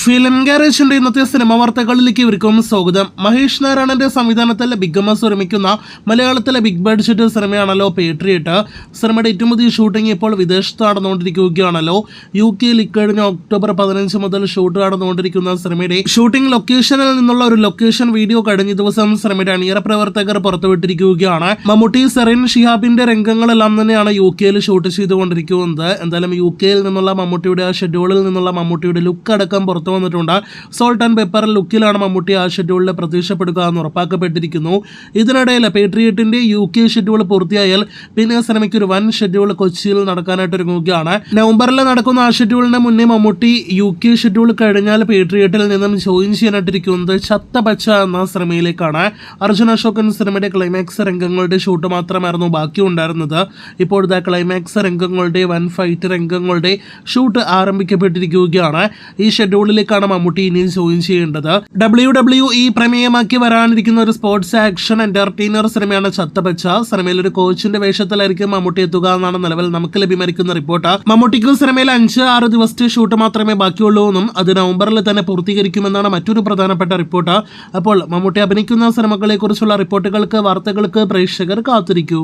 Film ഗാരേജിന്റെ ഇന്നത്തെ cinema വാർത്തകളിലേക്ക് ഇവർക്കും സ്വാഗതം. മഹേഷ് നാരായണന്റെ സംവിധാനത്തിൽ ബിഗ് എം എസ് ഒരുമിക്കുന്ന മലയാളത്തിലെ ബിഗ് ബഡ്ജറ്റ് സിനിമയാണല്ലോ പേട്രിയറ്റ്. സിനിമയുടെ ഏറ്റവും പുതിയ ഷൂട്ടിംഗ് ഇപ്പോൾ വിദേശത്ത് നടന്നുകൊണ്ടിരിക്കുകയാണല്ലോ. UK-യിൽ ഇക്കഴിഞ്ഞ ഒക്ടോബർ 15 മുതൽ ഷൂട്ട് നടന്നുകൊണ്ടിരിക്കുന്ന സിനിമയുടെ ഷൂട്ടിംഗ് ലൊക്കേഷനിൽ നിന്നുള്ള ഒരു ലൊക്കേഷൻ വീഡിയോ കഴിഞ്ഞ ദിവസം സിനിമയുടെ അണിയറ പ്രവർത്തകർ പുറത്തുവിട്ടിരിക്കുകയാണ്. മമ്മൂട്ടി, സെറിൻ ഷിഹാബിന്റെ രംഗങ്ങളെല്ലാം തന്നെയാണ് UK-യിൽ ഷൂട്ട് ചെയ്തുകൊണ്ടിരിക്കുന്നത്. എന്തായാലും UK-യിൽ നിന്നുള്ള മമ്മൂട്ടിയുടെ ആ ഷെഡ്യൂളിൽ നിന്നുള്ള മമ്മൂട്ടിയുടെ ലുക്ക് അടക്കം പുറത്തു വന്നിട്ടുണ്ട്. സോൾട്ട് ആൻഡ് പെപ്പർ ലുക്കിലാണ് മമ്മൂട്ടി ആ ഷെഡ്യൂളിൽ പ്രത്യക്ഷപ്പെടുക എന്ന് ഉറപ്പാക്കപ്പെട്ടിരിക്കുന്നു. ഇതിനിടയിൽ പേട്രിയറ്റിന്റെ UK ഷെഡ്യൂൾ പൂർത്തിയായാൽ പിന്നെ സിനിമയ്ക്ക് ഒരു വൻ ഷെഡ്യൂൾ കൊച്ചിയിൽ നടക്കാനായിട്ട് ഒരുങ്ങുകയാണ്. നവംബറിൽ നടക്കുന്ന ആ ഷെഡ്യൂളിന് മുന്നേ മമ്മൂട്ടി UK ഷെഡ്യൂൾ കഴിഞ്ഞാൽ പേട്രിയറ്റിൽ നിന്നും ജോയിൻ ചെയ്യാനായിട്ടിരിക്കുന്നത് ചത്തപച്ച എന്ന സിനിമയിലേക്കാണ്. അർജുൻ അശോകൻ സിനിമയുടെ ക്ലൈമാക്സ് രംഗങ്ങളുടെ ഷൂട്ട് മാത്രമായിരുന്നു ബാക്കി ഉണ്ടായിരുന്നത്. ഇപ്പോഴത്തെ ക്ലൈമാക്സ് രംഗങ്ങളുടെ വൻ ഫൈറ്റ് രംഗങ്ങളുടെ ഷൂട്ട് ആരംഭിക്കപ്പെട്ടിരിക്കുകയാണ്. ഈ ഷെഡ്യൂളിലേക്കാണ് മമ്മൂട്ടി ഇനി ജോയിൻ ചെയ്യേണ്ടത്. WWE പ്രമേയമാക്കി വരാനിരിക്കുന്ന ഒരു സ്പോർട്സ് ആക്ഷൻ എന്റർടൈനർ സിനിമയാണ് ചത്തപച്ച. സിനിമയിൽ ഒരു കോച്ചിന്റെ വേഷത്തിലായിരിക്കും മമ്മൂട്ടി എത്തുക എന്നാണ് നിലവിൽ നമുക്ക് ലഭ്യമായിരിക്കുന്ന റിപ്പോർട്ട്. മമ്മൂട്ടിക്ക് സിനിമയിൽ 5-6 ദിവസത്തെ ഷൂട്ട് മാത്രമേ ബാക്കിയുള്ളൂ എന്നും അത് നവംബറിൽ തന്നെ പൂർത്തീകരിക്കുമെന്നാണ് മറ്റൊരു പ്രധാനപ്പെട്ട റിപ്പോർട്ട്. അപ്പോൾ മമ്മൂട്ടി അഭിനയിക്കുന്ന സിനിമകളെ കുറിച്ചുള്ള റിപ്പോർട്ടുകൾക്ക്, വാർത്തകൾക്ക് പ്രേക്ഷകർ കാത്തിരിക്കൂ.